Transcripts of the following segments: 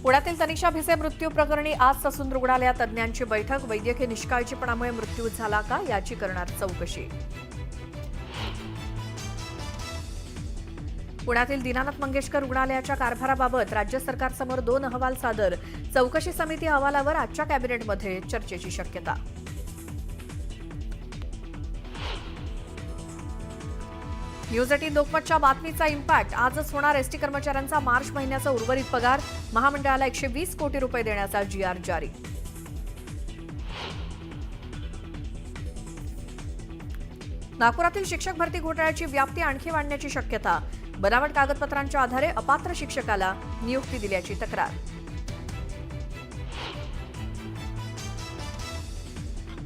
पुण्यातील तनिषा भिसे मृत्यू प्रकरणी आज ससून रुग्णालयात तज्ज्ञांची बैठक. वैद्यकीय निष्काळजीपणामुळे मृत्यू झाला का याची करणार चौकशी. पुण्यातील दीनानाथ मंगेशकर रुग्णालयाच्या कारभाराबाबत राज्य सरकारसमोर 2 अहवाल सादर. चौकशी समिती अहवालावर आजच्या कॅबिनेटमध्ये चर्चेची शक्यता. न्यूज 18 लोकमतच्या बातमीचा इम्पॅक्ट. आजच होणार एसटी कर्मचाऱ्यांचा मार्च महिन्याचा उर्वरित पगार. महामंडळाला 120 कोटी रुपये देण्याचा GR जारी. नागपुरातील शिक्षक भरती घोटाळ्याची व्याप्ती आणखी वाढण्याची शक्यता. बनावट कागदपत्रांच्या आधारे अपात्र शिक्षकाला नियुक्ती दिल्याची तक्रार.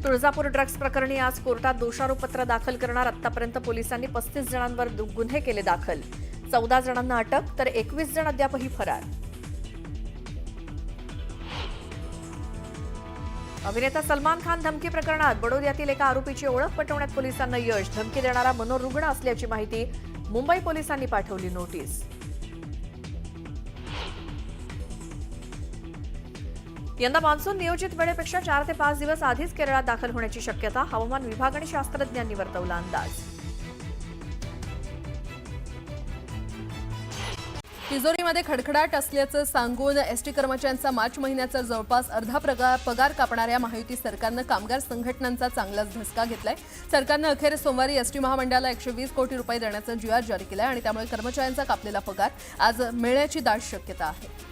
तुळजापूर ड्रग्ज प्रकरणी आज कोर्टात दोषारोपपत्र दाखल करणार. आतापर्यंत पोलिसांनी 35 जणांवर गुन्हे केले दाखल. 14 जणांना अटक तर 21 जण अद्यापही फरार. अभिनेता सलमान खान धमकी प्रकरणात बडोद्यातील एका आरोपीची ओळख पटवण्यात पोलिसांना यश. धमकी देणारा मनोरुग्ण असल्याची माहिती. मुंबई पोलिसांनी पाठवली नोटीस. यंदा मान्सून नियोजित वेळेपेक्षा 4 ते 5 दिवस आधीच केरळात दाखल होण्याची शक्यता. हवामान विभाग आणि शास्त्रज्ञांनी वर्तवला अंदाज. तिजोरीमध्ये खडखडाट असल्याचं सांगून एसटी कर्मचाऱ्यांचा मार्च महिन्याचा जवळपास अर्धा पगार कापणाऱ्या महायुती सरकारनं कामगार संघटनांचा चांगलाच धसका घेतलाय. सरकारनं अखेर सोमवारी एसटी महामंडळाला 120 कोटी रुपये देण्याचा GR जारी केलाय आणि त्यामुळे कर्मचाऱ्यांचा कापलेला पगार आज मिळण्याची दाट शक्यता आहे.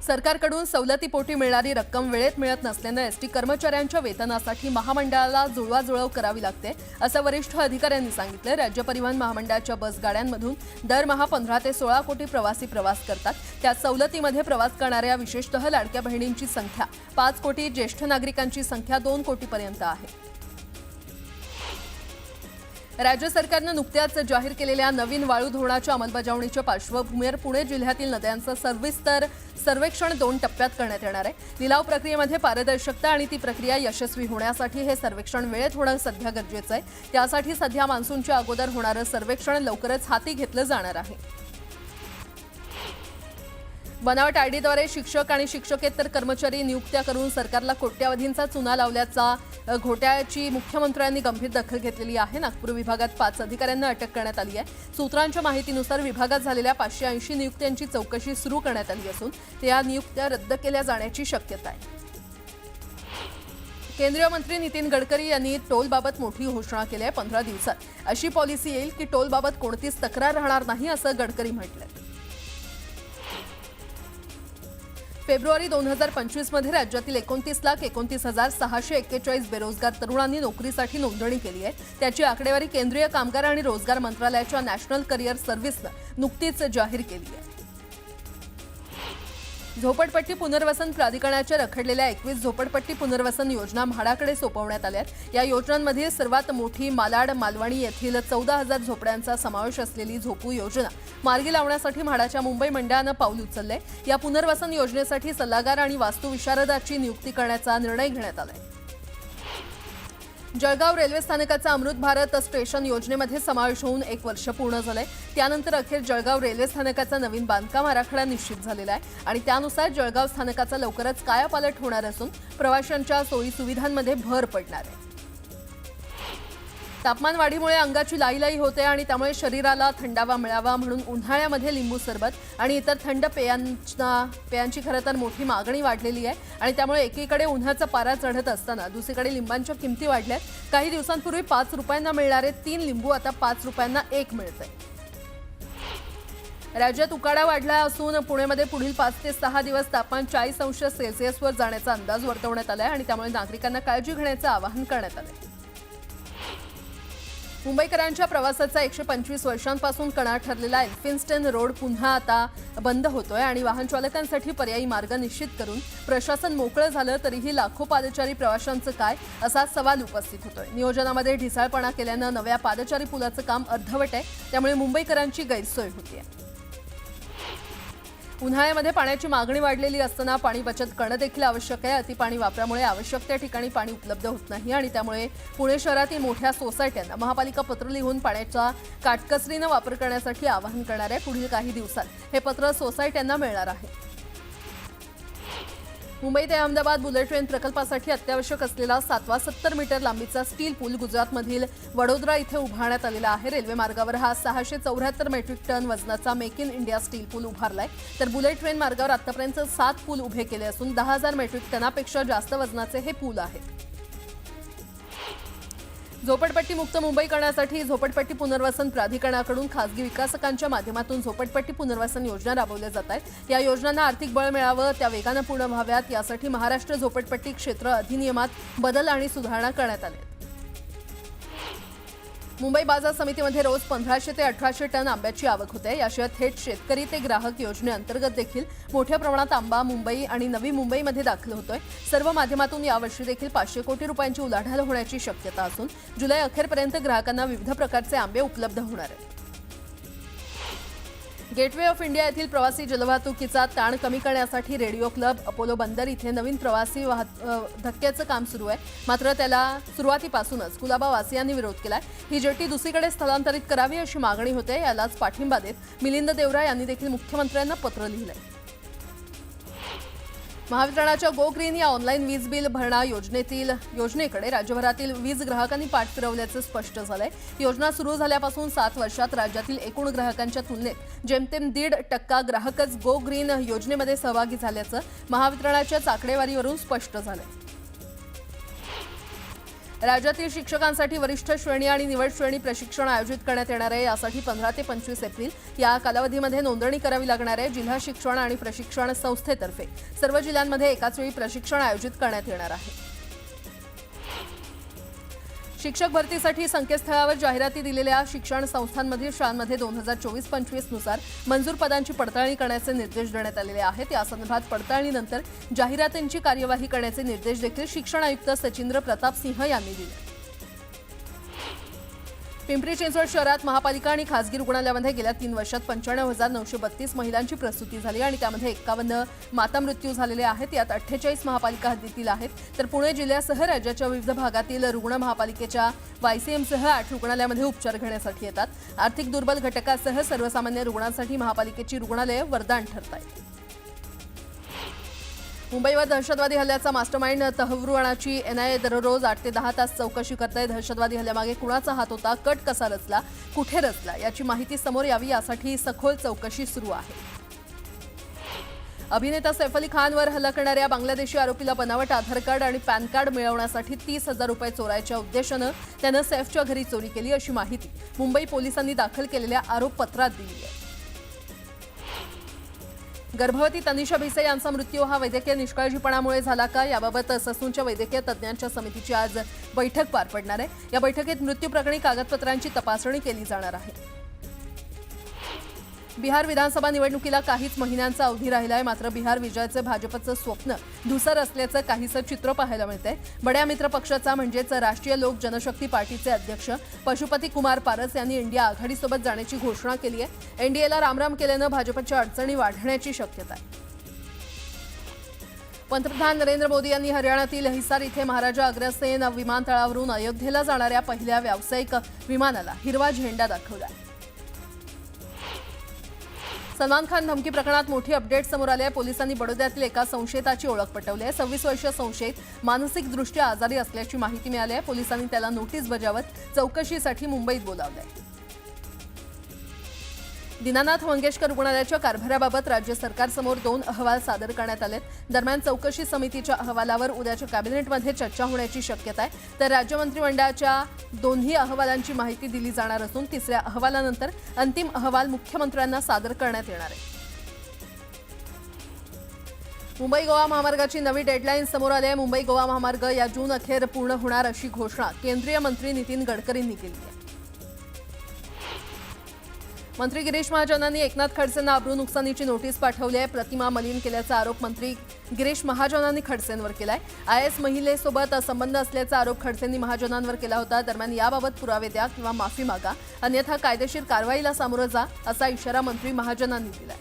सरकारकडून सवलतीपोटी मिळणारी रक्कम वेळेत मिळत नसल्यानं एसटी कर्मचाऱ्यांच्या वेतनासाठी महामंडळाला जुळवाजुळव करावी लागते असं वरिष्ठ अधिकाऱ्यांनी सांगितलं. राज्य परिवहन महामंडळाच्या बसगाड्यांमधून दरमहा 15 ते 16 कोटी प्रवासी प्रवास करतात. त्यात सवलतीमध्ये प्रवास करणाऱ्या विशेषतः लाडक्या बहिणींची संख्या 5 कोटी, ज्येष्ठ नागरिकांची संख्या 2 कोटीपर्यंत आहे. राज्य सरकारनं नुकत्याच जाहीर केलेल्या नवीन वाळू धोरणाच्या अंमलबजावणीच्या पार्श्वभूमीवर पुणे जिल्ह्यातील नद्यांचं सविस्तर सर्वेक्षण 2 टप्प्यात करण्यात येणार आहे. लिलाव प्रक्रियेमध्ये पारदर्शकता आणि ती प्रक्रिया यशस्वी होण्यासाठी हे सर्वेक्षण वेळेत होणं सध्या गरजेचं आहे. त्यासाठी सध्या मान्सूनच्या अगोदर होणारं सर्वेक्षण लवकरच हाती घेतलं जाणार आहे. बनावट आयडीद्वारे शिक्षक आणि शिक्षकेतर कर्मचारी नियुक्त्या करून सरकारला कोट्यावधींचा चुना लावल्याचा घोटाळ्याची मुख्यमंत्र्यांनी गंभीर दखल घेतलेली आहे. नागपूर विभागात 5 अधिकाऱ्यांना अटक करण्यात आली आहे. सूत्रांच्या माहितीनुसार विभागात झालेल्या 580 नियुक्त्यांची चौकशी सुरू करण्यात आली असून त्या नियुक्त्या रद्द केल्या जाण्याची शक्यता आहे. केंद्रीय मंत्री नितीन गडकरी यांनी टोलबाबत मोठी घोषणा केली आहे. 15 दिवसात अशी पॉलिसी येईल की टोलबाबत कोणतीच तक्रार राहणार नाही असं गडकरी म्हटलंय. फेब्रुवारी 2025 मध्ये राज्यातील 29,29,641 बेरोजगार तरुणांनी नोकरीसाठी नोंदणी केली आहे. त्याची आकडेवारी केंद्रीय कामगार आणि रोजगार मंत्रालयाच्या नॅशनल करिअर सर्व्हिसनं नुकतीच जाहीर केली आहे. झोपडपट्टी पुनर्वसन प्राधिकरणाच्या रखडलेल्या 21 झोपडपट्टी पुनर्वसन योजना म्हाडाकडे सोपवण्यात आल्या आहेत. या योजनांमध्ये सर्वात मोठी मालाड मालवणी येथील 14,000 झोपड्यांचा समावेश असलेली झोपू योजना मार्गी लावण्यासाठी म्हाडाच्या मुंबई मंडळानं पाऊल उचललंय. या पुनर्वसन योजनेसाठी सल्लागार आणि वास्तुविशारदाची नियुक्ती करण्याचा निर्णय घेण्यात आलाय. जळगाव रेल्वे स्थानकाचा अमृत भारत स्टेशन योजनेमध्ये समावेश होऊन 1 वर्ष पूर्ण झालंय. त्यानंतर अखेर जळगाव रेल्वे स्थानकाचा नवीन बांधकाम आराखडा निश्चित झालेला आहे आणि त्यानुसार जळगाव स्थानकाचा लवकरच कायापालट होणार असून प्रवाशांच्या सोयी सुविधांमध्ये भर पडणार आहे. तापमान वाढीमुळे अंगाची लाई होते आणि त्यामुळे शरीराला थंडावा मिळावा म्हणून उन्हाळ्यामध्ये लिंबू सरबत आणि इतर थंड पेयांची खरं तर मोठी मागणी वाढलेली आहे आणि त्यामुळे एकीकडे उन्हाचा पारा चढत असताना दुसरीकडे लिंबांच्या किमती वाढल्यात. काही दिवसांपूर्वी 5 रुपयांना मिळणारे 3 लिंबू आता 5 रुपयांना 1 मिळतंय. राज्यात उकाडा वाढला असून पुण्यामध्ये पुढील 5 ते 6 दिवस तापमान 40 अंश सेल्सिअसवर जाण्याचा अंदाज वर्तवण्यात आलाय आणि त्यामुळे नागरिकांना काळजी घेण्याचं आवाहन करण्यात आलंय. मुंबईकरांच्या प्रवासाचा 125 वर्षांपासून कणा ठरलेला एल्फिन्स्टन रोड पुन्हा आता बंद होतोय आणि वाहन चालकांसाठी पर्यायी मार्ग निश्चित करून प्रशासन मोकळं झालं तरीही लाखो पादचारी प्रवाशांचं काय असा सवाल उपस्थित होतोय. नियोजनामध्ये ढिसाळपणा केल्यानं नव्या पादचारी पुलाचं काम अर्धवट आहे. त्यामुळे मुंबईकरांची गैरसोय होतीये. उन्हाळ्यामध्ये पाण्याची मागणी वाढलेली असताना पाणी बचत करणं देखील आवश्यक आहे. अतिपाणी वापरामुळे आवश्यक त्या ठिकाणी पाणी उपलब्ध होत नाही आणि त्यामुळे पुणे शहरातील मोठ्या सोसायट्यांना महापालिका पत्र लिहून पाण्याचा काटकसरीनं वापर करण्यासाठी आवाहन करणार आहे. पुढील काही दिवसात हे पत्र सोसायट्यांना मिळणार आहे. मुंबई ते अहमदाबाद बुलेट ट्रेन प्रकल्पासाठी अत्यावश्यक असलेला 7वा 70 मीटर लांबीचा स्टील पूल गुजरातमधील वडोदरा इथे उभारण्यात आलेला आहे. रेल्वे मार्गावर हा 674 मेट्रिक टन वजनाचा मेक इन इंडिया स्टील पूल उभारलाय. तर बुलेट ट्रेन मार्गावर आतापर्यंत 7 पूल उभे केले असून 10,000 मेट्रिक टनापेक्षा जास्त वजनाचे हे पूल आहेत. झोपडपट्टी मुक्त मुंबई करण्यासाठी झोपडपट्टी पुनर्वसन प्राधिकरणाकडून खासगी विकासकांच्या माध्यमातून झोपडपट्टी पुनर्वसन योजना राबवल्या जात आहेत. या योजनांना आर्थिक बळ मिळावं, त्या वेगानं पूर्ण व्हाव्यात यासाठी महाराष्ट्र झोपडपट्टी क्षेत्र अधिनियमात बदल आणि सुधारणा करण्यात आल्या. मुंबई बाजार समितीमध्ये रोज 1500 ते 1800 टन आंब्याची आवक होते. याशिवाय थेट शेतकरी ते ग्राहक योजनेअंतर्गत देखील मोठ्या प्रमाणात आंबा मुंबई आणि नवी मुंबईमध्ये दाखल होतोय. सर्व माध्यमातून यावर्षी देखील 500 कोटी रुपयांची उलाढाल होण्याची शक्यता असून जुलै अखेरपर्यंत ग्राहकांना विविध प्रकारचे आंबे उपलब्ध होणार आहेत. गेटवे ऑफ इंडिया येथील प्रवासी जलवाहतुकीचा ताण कमी करण्यासाठी रेडिओ क्लब अपोलो बंदर इथे नवीन प्रवासी धक्क्याचं काम सुरू आहे. मात्र त्याला सुरुवातीपासूनच कुलाबा वासियांनी विरोध केलाय. ही जेटी दुसरीकडे स्थलांतरित करावी अशी मागणी होते. यालाच पाठिंबा देत मिलिंद देवरा यांनी देखील मुख्यमंत्र्यांना पत्र लिहिलंय. महावितरणाच्या गो ग्रीन या ऑनलाईन वीज बिल भरणा योजनेकडे राज्यभरातील वीज ग्राहकांनी पाठ फिरवल्याचं स्पष्ट झालंय. योजना सुरू झाल्यापासून 7 वर्षात राज्यातील एकूण ग्राहकांच्या तुलनेत जेमतेम 1.5% ग्राहकच गो ग्रीन योजनेमध्ये सहभागी झाल्याचं महावितरणाच्या आकडेवारीवरून स्पष्ट झालंय. राज्यातील शिक्षकांसाठी वरिष्ठ श्रेणी आणि निवड श्रेणी प्रशिक्षण आयोजित करण्यात येणार आहे. यासाठी 15 ते 25 एप्रिल या कालावधीमध्ये नोंदणी करावी लागणार आहे. जिल्हा शिक्षण आणि प्रशिक्षण संस्थेतर्फे सर्व जिल्ह्यांमध्ये एकाच वेळी प्रशिक्षण आयोजित करण्यात येणार आहे. शिक्षक भरतीसाठी संकेतस्थळावर जाहिराती दिलेल्या शिक्षण संस्थांमधील शाळांमध्ये 2024-25 नुसार मंजूर पदांची पडताळणी करण्याचे निर्देश देण्यात आलेले आहेत. यासंदर्भात पडताळणीनंतर जाहिरातींची कार्यवाही करण्याचे निर्देश देखील शिक्षण आयुक्त सचिंद्र प्रताप सिंह यांनी दिले. पिंपरी चिंचवड शहरात महापालिका आणि खासगी रुग्णालयामध्ये गेल्या 3 वर्षात 95,932 महिलांची प्रसूती झाली आणि त्यामध्ये 51 माता मृत्यू झालेले आहेत. यात 48 महापालिका हद्दीतील आहेत. तर पुणे जिल्ह्यासह राज्याच्या विविध भागातील रुग्ण महापालिकेच्या वायसीएमसह 8 रुग्णालयामध्ये उपचार घेण्यासाठी येतात. आर्थिक दुर्बल घटकासह सर्वसामान्य रुग्णांसाठी महापालिकेची रुग्णालये वरदान ठरत आहेत. मुंबईवर दहशतवादी हल्ल्याचा मास्टरमाइंड तहव्वुराची एनआयए दररोज 8 ते 10 तास चौकशी करते. दहशतवादी हल्ल्यामागे कुणाचा हात होता, कट कसा रचला, कुठे रचला याची माहिती समोर यावी यासाठी सखोल चौकशी सुरू आहे. अभिनेता सैफ अली खानवर हल्ला करणाऱ्या बांगलादेशी आरोपीला बनावट आधार कार्ड आणि पॅन कार्ड मिळवण्यासाठी 30,000 रुपये चोरायच्या उद्देशानं त्यानं सैफच्या घरी चोरी केली अशी माहिती मुंबई पोलिसांनी दाखल केलेल्या आरोपपत्रात दिली आहे. गर्भवती तनिषा भिसे यांचा मृत्यू हा वैद्यकीय निष्काळजीपणामुळे झाला का याबाबत ससूनच्या वैद्यकीय तज्ज्ञांच्या समितीची आज बैठक पार पडणार आहे. या बैठकीत मृत्यू प्रकरणी कागदपत्रांची तपासणी केली जाणार आहे. बिहार विधानसभा निवडणुकीला काहीच महिन्यांचा अवधी राहिला आहे. मात्र बिहार विजयाचं भाजपचं स्वप्न धुसर असल्याचं काहीसं चित्र पाहायला मिळतंय. बड्या मित्र पक्षाचा म्हणजेच राष्ट्रीय लोक जनशक्ती पार्टीचे अध्यक्ष पशुपती कुमार पारस यांनी इंडिया आघाडीसोबत जाण्याची घोषणा केली आहे. एनडीएला रामराम केल्यानं भाजपच्या अडचणी वाढण्याची शक्यता आहे. पंतप्रधान नरेंद्र मोदी यांनी हरियाणातील हिसार इथे महाराजा अग्रसेन विमानतळावरून अयोध्येला जाणाऱ्या पहिल्या व्यावसायिक विमानाला हिरवा झेंडा दाखवला. सलमान खान धमकी प्रकरणात मोठी अपडेट समोर आली आहे. पोलिसांनी बडोद्यातील एका संशयिताची ओळख पटवली आहे. 26 वर्षीय संशयित मानसिकदृष्ट्या आजारी असल्याची माहिती मिळाली आहे. पोलिसांनी त्याला नोटीस बजावत चौकशीसाठी मुंबईत बोलावले आहे. दीनानाथ मंगेशकर रुग्णालयाच्या कारभाराबाबत राज्य सरकारसमोर 2 अहवाल सादर करण्यात आले. दरम्यान चौकशी समितीच्या अहवालावर उद्याच्या कॅबिनेटमध्ये चर्चा होण्याची शक्यता आहे. तर राज्य मंत्रिमंडळाच्या दोन्ही अहवालांची माहिती दिली जाणार असून 3ऱ्या अहवालानंतर अंतिम अहवाल मुख्यमंत्र्यांना सादर करण्यात येणार आहे. मुंबई गोवा महामार्गाची नवी डेडलाईन समोर आली आहे. मुंबई गोवा महामार्ग या जून अखेर पूर्ण होणार अशी घोषणा केंद्रीय मंत्री नितीन गडकरींनी केली आहे. मंत्री गिरीश महाजनांनी एकनाथ खडसेंना अब्रू नुकसानीची नोटीस पाठवली आहे. प्रतिमा मलिन केल्याचा आरोप मंत्री गिरीश महाजनांनी खडसेंवर केलाय. आयएस महिलेसोबत संबंध असल्याचा आरोप खडसेंनी महाजनांवर केला होता. दरम्यान याबाबत पुरावे द्या किंवा माफी मागा, अन्यथा कायदेशीर कारवाईला सामोरं जा असा इशारा मंत्री महाजनांनी दिलाय.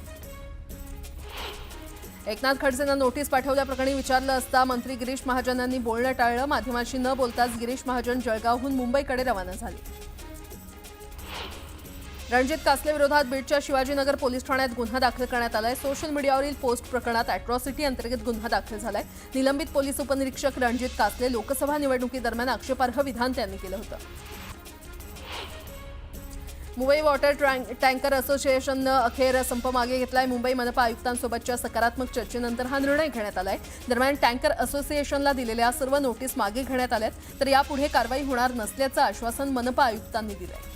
एकनाथ खडसेंना नोटीस पाठवल्याप्रकरणी विचारलं असता मंत्री गिरीश महाजनांनी बोलणं टाळलं. माध्यमांशी न बोलताच गिरीश महाजन जळगावहून मुंबईकडे रवाना झाले. रणजित कासले विरोधात बीडच्या शिवाजीनगर पोलीस ठाण्यात गुन्हा दाखल करण्यात आलाय. सोशल मीडियावरील पोस्ट प्रकरणात अॅट्रॉसिटी अंतर्गत गुन्हा दाखल झालाय. निलंबित पोलीस उपनिरीक्षक रणजित कासले लोकसभा निवडणुकीदरम्यान आक्षेपार्ह विधान त्यांनी केलं होतं. मुंबई वॉटर टँकर असोसिएशननं अखेर संप मागे घेतलाय. मुंबई मनपा आयुक्तांसोबतच्या सकारात्मक चर्चेनंतर हा निर्णय घेण्यात आलाय. दरम्यान टँकर असोसिएशनला दिलेल्या सर्व नोटीस मागे घेण्यात आल्यात, तर यापुढे कारवाई होणार नसल्याचं आश्वासन मनपा आयुक्तांनी दिलंय.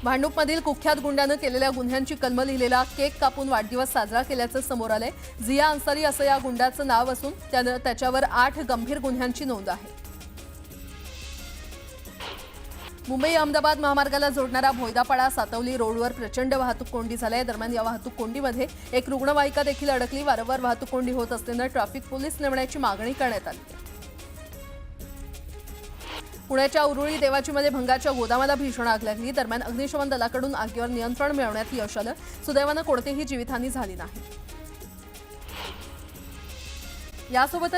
भांडूपमधील कुख्यात गुंड्यानं केलेल्या गुन्ह्यांची कलम लिहिलेला केक कापून वाढदिवस साजरा केल्याचं समोर आलंय. झिया अन्सारी असं या गुंडाचं नाव असून त्याच्यावर 8 गंभीर गुन्ह्यांची नोंद आहे. मुंबई अहमदाबाद महामार्गाला जोडणारा भोयदापाडा सातवली रोडवर प्रचंड वाहतूक कोंडी झाली आहे. दरम्यान या वाहतूक कोंडीमध्ये एक रुग्णवाहिका देखील अडकली. वारंवार वाहतूक कोंडी होत असल्यानं ट्रॅफिक पोलीस नेमण्याची मागणी करण्यात आली. पुण्याच्या उरुळी देवाचीमध्ये भंगाच्या गोदामाला भीषण आग लागली. दरम्यान अग्निशमन दलाकडून आगीवर नियंत्रण मिळवण्यात यश आलं. सुदैवानं कोणतीही जीवितहानी झाली नाही. यासोबतच